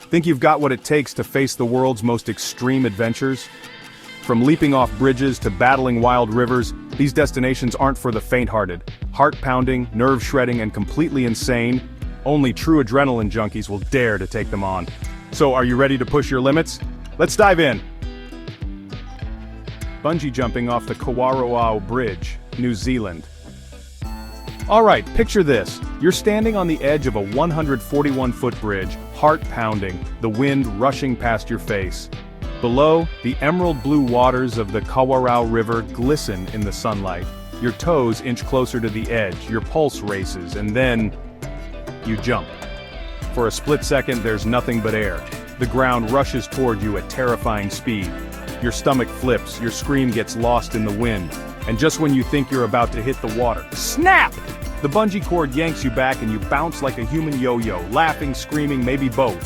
Think you've got what it takes to face the world's most extreme adventures? From leaping off bridges to battling wild rivers, these destinations aren't for the faint-hearted. Heart-pounding, nerve-shredding, and completely insane. Only true adrenaline junkies will dare to take them on. So are you ready to push your limits? Let's dive in! Bungee jumping off the Kawarau Bridge, New Zealand. Alright, picture this. You're standing on the edge of a 141-foot bridge, heart-pounding, the wind rushing past your face. Below, the emerald blue waters of the Kawarau River glisten in the sunlight. Your toes inch closer to the edge, your pulse races, and then you jump. For a split second, there's nothing but air. The ground rushes toward you at terrifying speed. Your stomach flips, your scream gets lost in the wind. And just when you think you're about to hit the water, snap! The bungee cord yanks you back and you bounce like a human yo-yo, laughing, screaming, maybe both.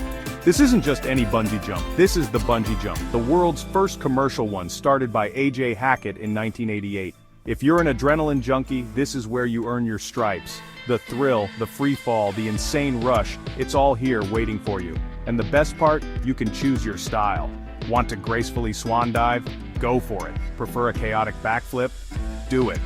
This isn't just any bungee jump, this is the bungee jump, the world's first commercial one started by A.J. Hackett in 1988. If you're an adrenaline junkie, this is where you earn your stripes. The thrill, the free fall, the insane rush, it's all here waiting for you. And the best part, you can choose your style. Want to gracefully swan dive? Go for it. Prefer a chaotic backflip? Do it.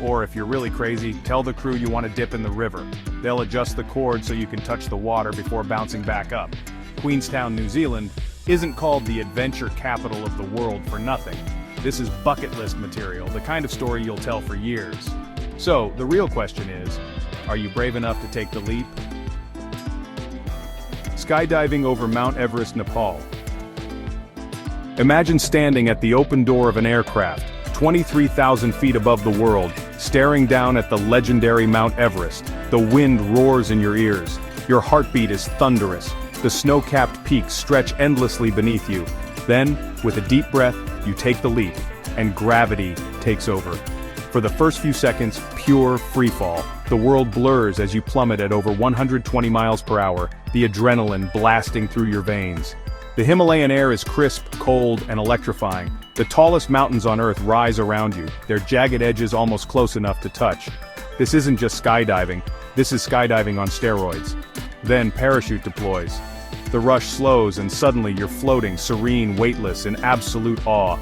Or if you're really crazy, tell the crew you want to dip in the river. They'll adjust the cord so you can touch the water before bouncing back up. Queenstown, New Zealand, isn't called the adventure capital of the world for nothing. This is bucket list material, the kind of story you'll tell for years. So, the real question is, are you brave enough to take the leap? Skydiving over Mount Everest, Nepal. Imagine standing at the open door of an aircraft, 23,000 feet above the world, staring down at the legendary Mount Everest. The wind roars in your ears. Your heartbeat is thunderous. The snow-capped peaks stretch endlessly beneath you. Then, with a deep breath, you take the leap, and gravity takes over. For the first few seconds, pure freefall. The world blurs as you plummet at over 120 miles per hour, the adrenaline blasting through your veins. The Himalayan air is crisp, cold, and electrifying. The tallest mountains on Earth rise around you, their jagged edges almost close enough to touch. This isn't just skydiving, this is skydiving on steroids. Then parachute deploys. The rush slows and suddenly you're floating, serene, weightless, in absolute awe.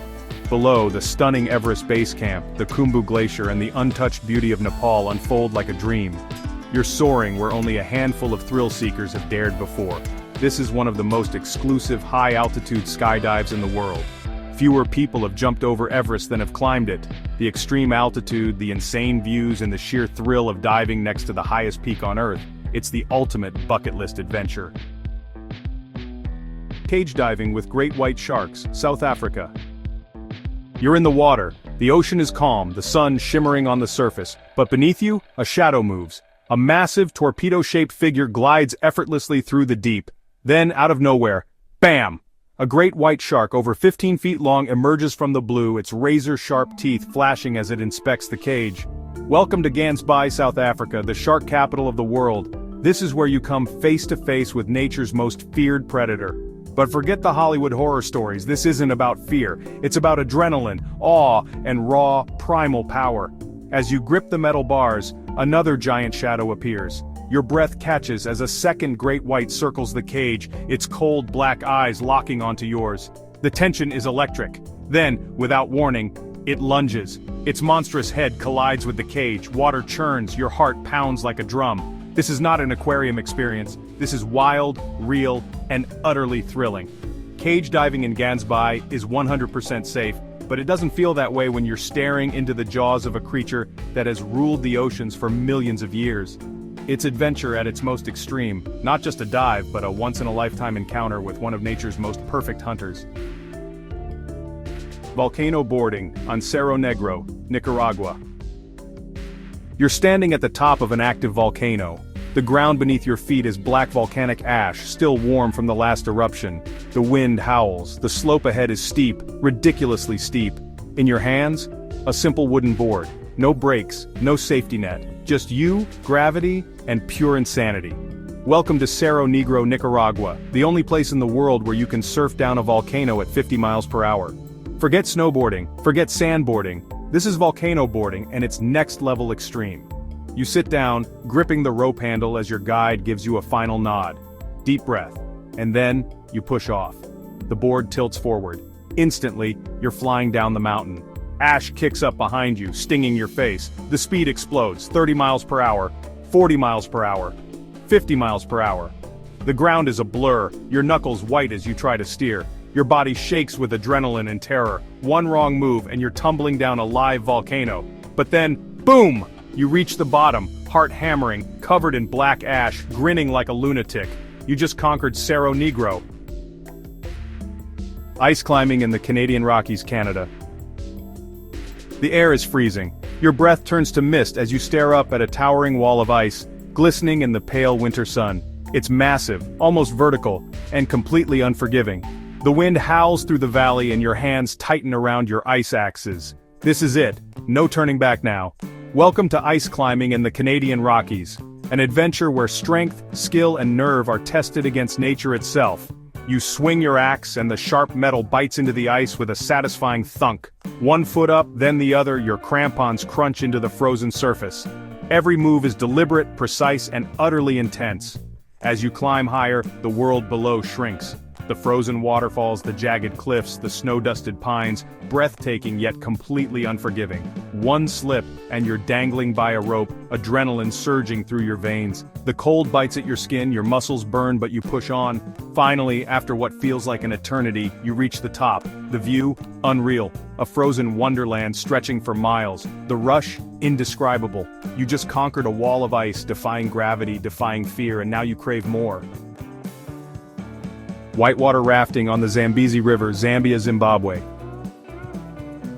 Below, the stunning Everest base camp, the Khumbu Glacier, and the untouched beauty of Nepal unfold like a dream. You're soaring where only a handful of thrill-seekers have dared before. This is one of the most exclusive high-altitude skydives in the world. Fewer people have jumped over Everest than have climbed it. The extreme altitude, the insane views, and the sheer thrill of diving next to the highest peak on Earth. It's the ultimate bucket list adventure. Cage diving with great white sharks, South Africa. You're in the water. The ocean is calm, the sun shimmering on the surface, but beneath you, a shadow moves. A massive, torpedo-shaped figure glides effortlessly through the deep. Then, out of nowhere, bam! A great white shark over 15 feet long emerges from the blue, its razor-sharp teeth flashing as it inspects the cage. Welcome to Zambezi, South Africa, the shark capital of the world. This is where you come face-to-face with nature's most feared predator. But forget the Hollywood horror stories, this isn't about fear. It's about adrenaline, awe, and raw, primal power. As you grip the metal bars, another giant shadow appears. Your breath catches as a second great white circles the cage, its cold black eyes locking onto yours. The tension is electric. Then, without warning, it lunges. Its monstrous head collides with the cage, water churns, your heart pounds like a drum. This is not an aquarium experience. This is wild, real, and utterly thrilling. Cage diving in Zambezi is 100% safe, but it doesn't feel that way when you're staring into the jaws of a creature that has ruled the oceans for millions of years. It's adventure at its most extreme, not just a dive, but a once-in-a-lifetime encounter with one of nature's most perfect hunters. Volcano boarding on Cerro Negro, Nicaragua. You're standing at the top of an active volcano. The ground beneath your feet is black volcanic ash, still warm from the last eruption. The wind howls, the slope ahead is steep, ridiculously steep. In your hands, a simple wooden board. No brakes, no safety net. Just you, gravity, and pure insanity. Welcome to Cerro Negro, Nicaragua, the only place in the world where you can surf down a volcano at 50 miles per hour. Forget snowboarding, forget sandboarding. This is volcano boarding, and it's next-level extreme. You sit down, gripping the rope handle as your guide gives you a final nod. Deep breath. and then, you push off. The board tilts forward. Instantly, you're flying down the mountain. Ash kicks up behind you, stinging your face. The speed explodes, 30 miles per hour, 40 miles per hour, 50 miles per hour. The ground is a blur, your knuckles white as you try to steer. Your body shakes with adrenaline and terror. One wrong move and you're tumbling down a live volcano. But then, boom! You reach the bottom, heart hammering, covered in black ash, grinning like a lunatic. You just conquered Cerro Negro. Ice climbing in the Canadian Rockies, Canada. The air is freezing. Your breath turns to mist as you stare up at a towering wall of ice, glistening in the pale winter sun. It's massive, almost vertical, and completely unforgiving. The wind howls through the valley and your hands tighten around your ice axes. This is it. No turning back now. Welcome to ice climbing in the Canadian Rockies. An adventure where strength, skill, and nerve are tested against nature itself. You swing your axe and the sharp metal bites into the ice with a satisfying thunk. One foot up, then the other, your crampons crunch into the frozen surface. Every move is deliberate, precise, and utterly intense. As you climb higher, the world below shrinks. The frozen waterfalls, the jagged cliffs, the snow-dusted pines, breathtaking yet completely unforgiving. One slip, and you're dangling by a rope, adrenaline surging through your veins. The cold bites at your skin, your muscles burn but you push on. Finally, after what feels like an eternity, you reach the top. The view, unreal. A frozen wonderland stretching for miles. The rush, indescribable. You just conquered a wall of ice, defying gravity, defying fear, and now you crave more. Whitewater rafting on the Zambezi River, Zambia, Zimbabwe.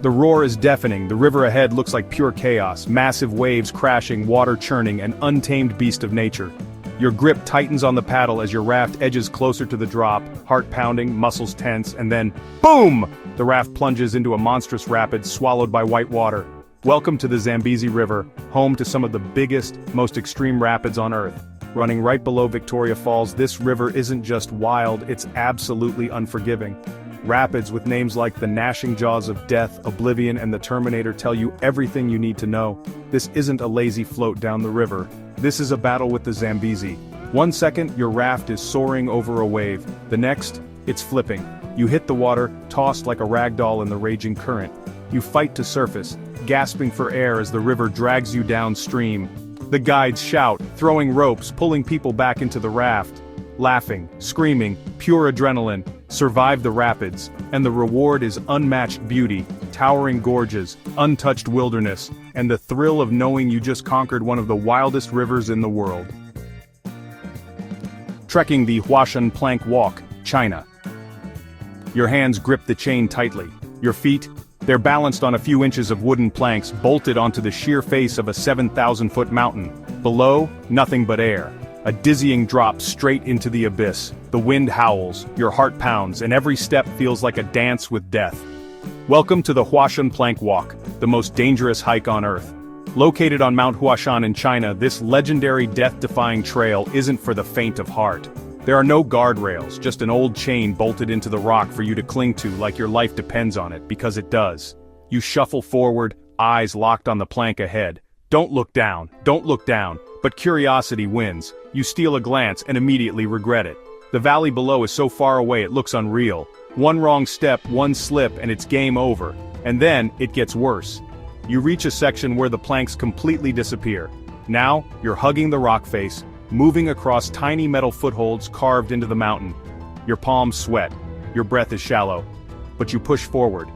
The roar is deafening, the river ahead looks like pure chaos, massive waves crashing, water churning, an untamed beast of nature. Your grip tightens on the paddle as your raft edges closer to the drop, heart pounding, muscles tense, and then, boom! The raft plunges into a monstrous rapid swallowed by white water. Welcome to the Zambezi River, home to some of the biggest, most extreme rapids on Earth. Running right below Victoria Falls, this river isn't just wild, it's absolutely unforgiving. Rapids with names like the gnashing jaws of death, oblivion, and the Terminator tell you everything you need to know. This isn't a lazy float down the river. This is a battle with the Zambezi. 1 second, your raft is soaring over a wave. The next, it's flipping. You hit the water, tossed like a rag doll in the raging current. You fight to surface, gasping for air as the river drags you downstream. The guides shout, throwing ropes, pulling people back into the raft. Laughing, screaming, pure adrenaline, survive the rapids, and the reward is unmatched beauty, towering gorges, untouched wilderness, and the thrill of knowing you just conquered one of the wildest rivers in the world. Trekking the Huashan plank walk, China. Your hands grip the chain tightly. Your feet, they're balanced on a few inches of wooden planks bolted onto the sheer face of a 7,000-foot mountain. Below, nothing but air. A dizzying drop straight into the abyss. The wind howls, your heart pounds, and every step feels like a dance with death. Welcome to the Huashan Plank Walk, the most dangerous hike on Earth. Located on Mount Huashan in China, this legendary death-defying trail isn't for the faint of heart. There are no guardrails, just an old chain bolted into the rock for you to cling to like your life depends on it, because it does. You shuffle forward, eyes locked on the plank ahead. Don't look down, but curiosity wins. You steal a glance and immediately regret it. The valley below is so far away it looks unreal. One wrong step, one slip, and it's game over. And then, it gets worse. You reach a section where the planks completely disappear. Now, you're hugging the rock face, moving across tiny metal footholds carved into the mountain. Your palms sweat, your breath is shallow, but you push forward.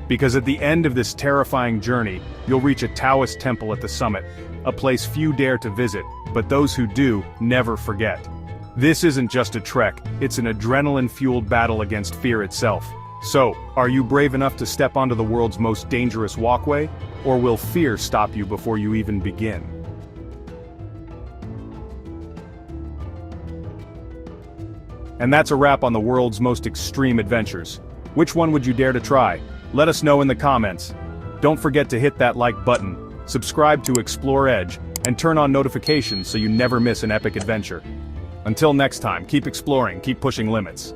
Because at the end of this terrifying journey, you'll reach a Taoist temple at the summit, a place few dare to visit, but those who do never forget. This isn't just a trek, it's an adrenaline-fueled battle against fear itself. So, are you brave enough to step onto the world's most dangerous walkway, or will fear stop you before you even begin? And that's a wrap on the world's most extreme adventures. Which one would you dare to try? Let us know in the comments. Don't forget to hit that like button, subscribe to Explore Edge, and turn on notifications so you never miss an epic adventure. Until next time, keep exploring, keep pushing limits.